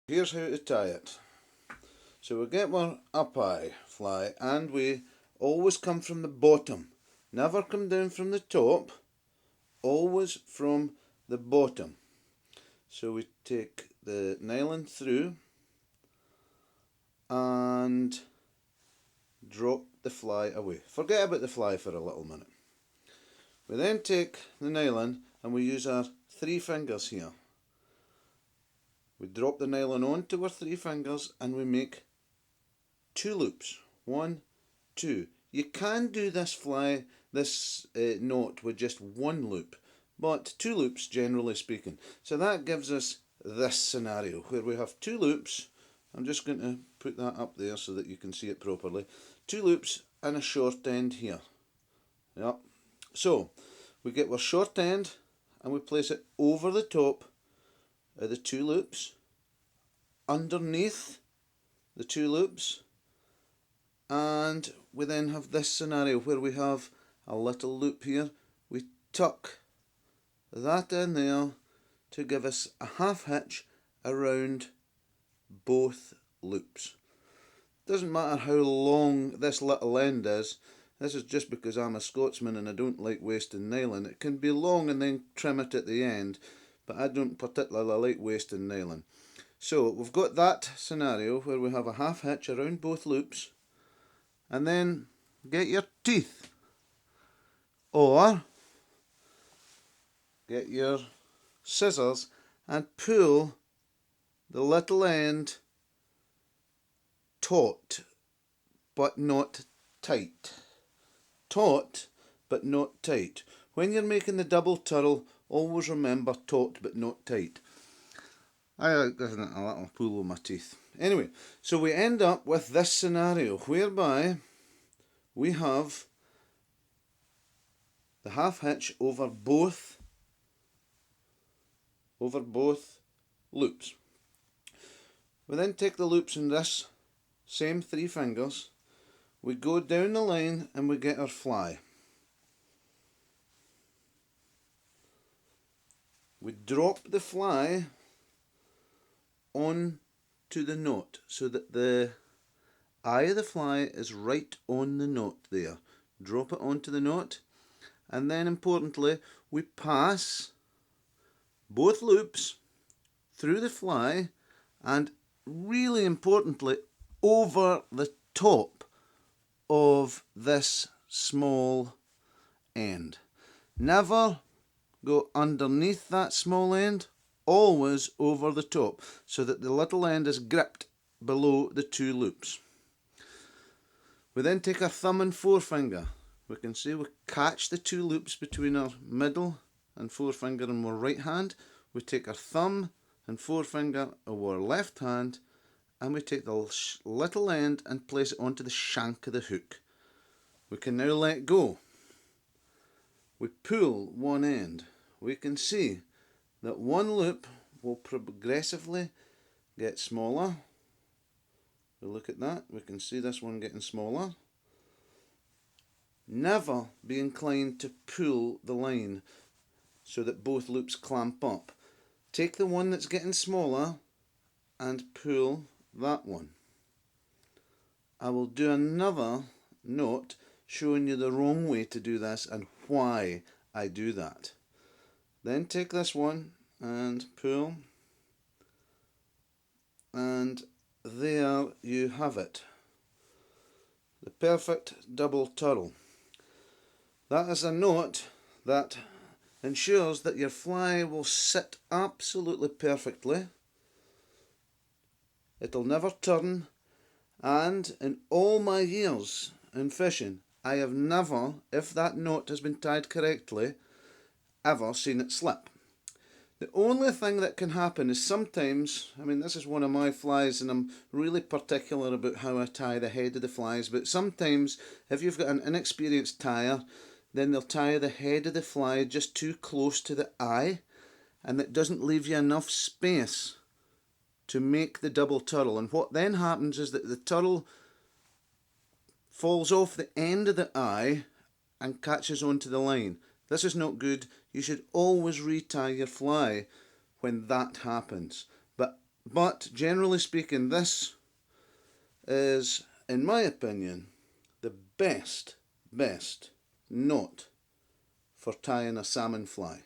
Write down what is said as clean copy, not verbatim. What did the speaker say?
Here's how to tie it. So we get our up eye fly and we always come from the bottom. Never come down from the top, always from the bottom. So we take the nylon through and drop the fly away. Forget about the fly for a little minute. We then take the nylon and we use our 3 fingers here. We drop the nylon onto our 3 fingers and we make 2 loops. 1, 2. You can do this knot with just 1 loop, but 2 loops generally speaking. So that gives us this scenario where we have 2 loops. I'm just going to put that up there so that you can see it properly. 2 loops and a short end here. Yep. So we get our short end and we place it over the top of the 2 loops, underneath the 2 loops, and we then have this scenario where we have a little loop here. We tuck that in there to give us a half hitch around both loops. Doesn't matter how long this little end is. This is just because I'm a Scotsman and I don't like wasting nylon. It can be long and then trim it at the end, but I don't particularly like wasting nylon. So we've got that scenario where we have a half hitch around both loops, and then get your teeth or get your scissors and pull the little end taut but not tight. Taut but not tight. When you're making the double turrel, always remember taut but not tight. I like giving it a little pull with my teeth. Anyway, so we end up with this scenario whereby we have the half hitch over both loops. We then take the loops in this same 3 fingers, we go down the line and we get our fly. We drop the fly on to the knot so that the eye of the fly is right on the knot there. Drop it onto the knot, and then importantly we pass both loops through the fly and really importantly over the top of this small end. Never go underneath that small end, always over the top so that the little end is gripped below the 2 loops. We then take our thumb and forefinger. We can see we catch the 2 loops between our middle and forefinger in our right hand. We take our thumb and forefinger of our left hand and we take the little end and place it onto the shank of the hook. We can now let go. We pull one end. We can see that one loop will progressively get smaller. We look at that, we can see this one getting smaller. Never be inclined to pull the line so that both loops clamp up. Take the one that's getting smaller and pull that one. I will do another note showing you the wrong way to do this and why I do that. Then take this one and pull, and there you have it. The perfect double turrel. That is a knot that ensures that your fly will sit absolutely perfectly. It'll never turn, and in all my years in fishing I have never, if that knot has been tied correctly, ever seen it slip. The only thing that can happen is sometimes, I mean this is one of my flies and I'm really particular about how I tie the head of the flies, but sometimes if you've got an inexperienced tyer, then they'll tie the head of the fly just too close to the eye, and it doesn't leave you enough space to make the double turrel. And what then happens is that the turrel falls off the end of the eye and catches onto the line. This is not good. You should always retie your fly when that happens. But But generally speaking, this is, in my opinion, the best knot for tying a salmon fly.